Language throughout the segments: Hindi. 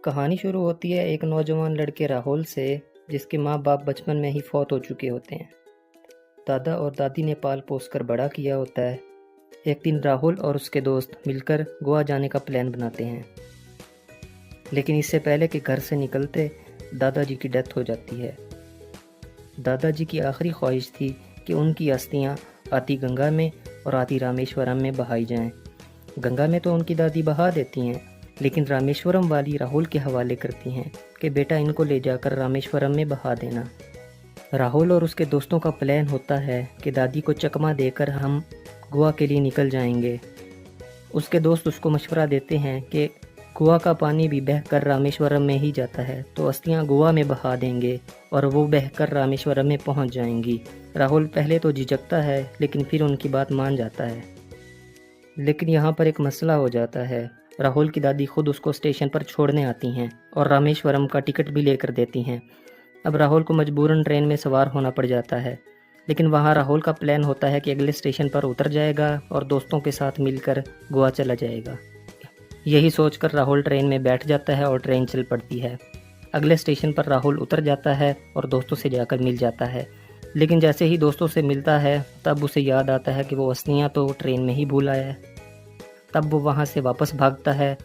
कहानी शुरू होती है एक नौजवान लड़के राहुल से, जिसके माँ बाप बचपन में ही फौत हो चुके होते हैं। दादा और दादी ने पाल पोस कर बड़ा किया होता है। एक दिन राहुल और उसके दोस्त मिलकर गोवा जाने का प्लान बनाते हैं, लेकिन इससे पहले कि घर से निकलते दादाजी की डेथ हो जाती है। दादाजी की आखिरी ख्वाहिश थी कि उनकी अस्थियाँ आती गंगा में और आती रामेश्वरम में बहाई जाएं। गंगा में तो उनकी दादी बहा देती हैं, लेकिन रामेश्वरम वाली राहुल के हवाले करती हैं कि बेटा इनको ले जाकर रामेश्वरम में बहा देना। राहुल और उसके दोस्तों का प्लान होता है कि दादी को चकमा देकर हम गोवा के लिए निकल जाएंगे। उसके दोस्त उसको मशवरा देते हैं कि गोवा का पानी भी बहकर रामेश्वरम में ही जाता है, तो अस्थियां गोवा में बहा देंगे और वो बहकर रामेश्वरम में पहुंच जाएंगी। राहुल पहले तो झिझकता है, लेकिन फिर उनकी बात मान जाता है। लेकिन यहाँ पर एक मसला हो जाता है। राहुल की दादी खुद उसको स्टेशन पर छोड़ने आती हैं और रामेश्वरम का टिकट भी लेकर देती हैं। अब राहुल को मजबूरन ट्रेन में सवार होना पड़ जाता है, लेकिन वहाँ राहुल का प्लान होता है कि अगले स्टेशन पर उतर जाएगा और दोस्तों के साथ मिलकर गोवा चला जाएगा। यही सोचकर राहुल ट्रेन में बैठ जाता है और ट्रेन चल पड़ती है। अगले स्टेशन पर राहुल उतर जाता है और दोस्तों से जाकर मिल जाता है, लेकिन जैसे ही दोस्तों से मिलता है तब उसे याद आता है कि वो अस्थियाँ तो ट्रेन में ही भूल आया है। तब वो वहाँ से वापस भागता है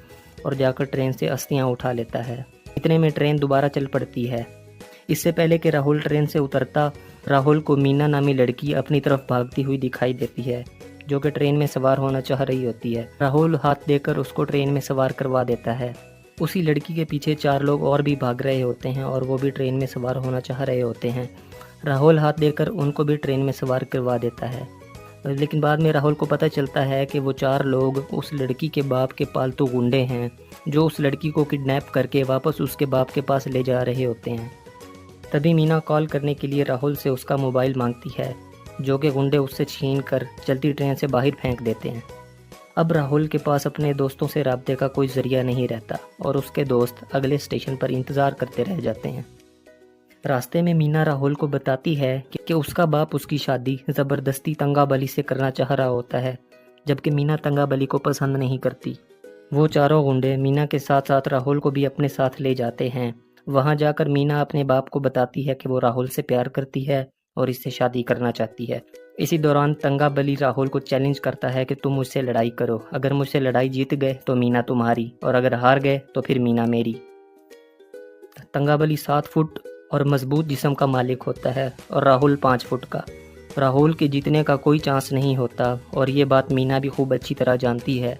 और जाकर ट्रेन से अस्थियाँ उठा लेता है। इतने में ट्रेन दोबारा चल पड़ती है। इससे पहले कि राहुल ट्रेन से उतरता, राहुल को मीना नामी लड़की अपनी तरफ भागती हुई दिखाई देती है, जो कि ट्रेन में सवार होना चाह रही होती है। राहुल हाथ देकर उसको ट्रेन में सवार करवा देता है। उसी लड़की के पीछे 4 लोग और भी भाग रहे होते हैं और वो भी ट्रेन में सवार होना चाह रहे होते हैं। राहुल हाथ देकर उनको भी ट्रेन में सवार करवा देता है, लेकिन बाद में राहुल को पता चलता है कि वो 4 लोग उस लड़की के बाप के पालतू गुंडे हैं, जो उस लड़की को किडनैप करके वापस उसके बाप के पास ले जा रहे होते हैं। तभी मीना कॉल करने के लिए राहुल से उसका मोबाइल मांगती है, जो कि गुंडे उससे छीन कर चलती ट्रेन से बाहर फेंक देते हैं। अब राहुल के पास अपने दोस्तों से राब्ते का कोई जरिया नहीं रहता और उसके दोस्त अगले स्टेशन पर इंतज़ार करते रह जाते हैं। रास्ते में मीना राहुल को बताती है कि उसका बाप उसकी शादी ज़बरदस्ती तंगाबली से करना चाह रहा होता है, जबकि मीना तंगाबली को पसंद नहीं करती। वो चारों गुंडे मीना के साथ साथ राहुल को भी अपने साथ ले जाते हैं। वहाँ जाकर मीना अपने बाप को बताती है कि वो राहुल से प्यार करती है और इससे शादी करना चाहती है। इसी दौरान तंगाबली राहुल को चैलेंज करता है कि तुम मुझसे लड़ाई करो, अगर मुझसे लड़ाई जीत गए तो मीना तुम्हारी, और अगर हार गए तो फिर मीना मेरी। तंगाबली 7 फुट और मजबूत जिस्म का मालिक होता है और राहुल 5 फुट का। राहुल के जीतने का कोई चांस नहीं होता और ये बात मीना भी खूब अच्छी तरह जानती है,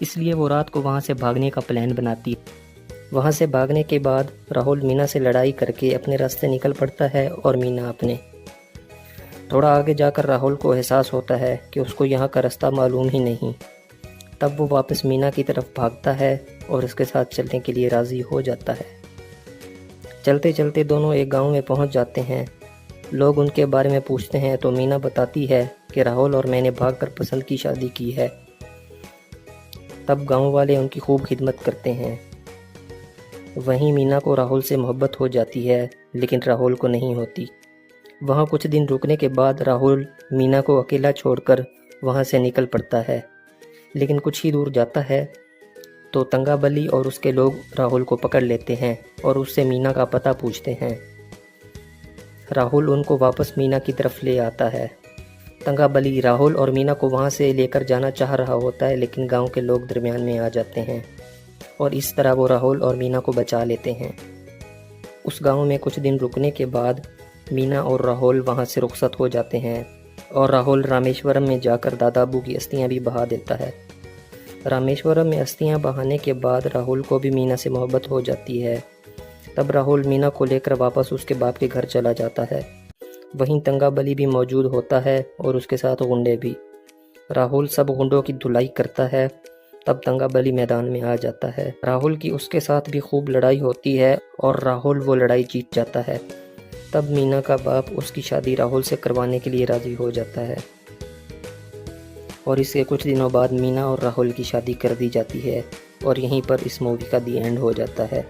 इसलिए वो रात को वहाँ से भागने का प्लान बनाती है। वहाँ से भागने के बाद राहुल मीना से लड़ाई करके अपने रास्ते निकल पड़ता है और मीना अपने। थोड़ा आगे जाकर राहुल को एहसास होता है कि उसको यहाँ का रास्ता मालूम ही नहीं। तब वो वापस मीना की तरफ भागता है और उसके साथ चलने के लिए राज़ी हो जाता है। चलते चलते दोनों एक गांव में पहुंच जाते हैं। लोग उनके बारे में पूछते हैं तो मीना बताती है कि राहुल और मैंने भागकर पसंद की शादी की है। तब गांव वाले उनकी खूब खिदमत करते हैं। वहीं मीना को राहुल से मोहब्बत हो जाती है, लेकिन राहुल को नहीं होती। वहाँ कुछ दिन रुकने के बाद राहुल मीना को अकेला छोड़कर वहाँ से निकल पड़ता है, लेकिन कुछ ही दूर जाता है तो तंगाबली और उसके लोग राहुल को पकड़ लेते हैं और उससे मीना का पता पूछते हैं। राहुल उनको वापस मीना की तरफ ले आता है। तंगाबली राहुल और मीना को वहाँ से लेकर जाना चाह रहा होता है, लेकिन गांव के लोग दरमियान में आ जाते हैं और इस तरह वो राहुल और मीना को बचा लेते हैं। उस गांव में कुछ दिन रुकने के बाद मीना और राहुल वहाँ से रुखसत हो जाते हैं और राहुल रामेश्वरम में जाकर दादा अबू की अस्थियाँ भी बहा देता है। रामेश्वरम में अस्थियाँ बहाने के बाद राहुल को भी मीना से मोहब्बत हो जाती है। तब राहुल मीना को लेकर वापस उसके बाप के घर चला जाता है। वहीं तंगाबली भी मौजूद होता है और उसके साथ गुंडे भी। राहुल सब गुंडों की धुलाई करता है। तब तंगाबली मैदान में आ जाता है। राहुल की उसके साथ भी खूब लड़ाई होती है और राहुल वो लड़ाई जीत जाता है। तब मीना का बाप उसकी शादी राहुल से करवाने के लिए राज़ी हो जाता है और इसके कुछ दिनों बाद मीना और राहुल की शादी कर दी जाती है और यहीं पर इस मूवी का दी एंड हो जाता है।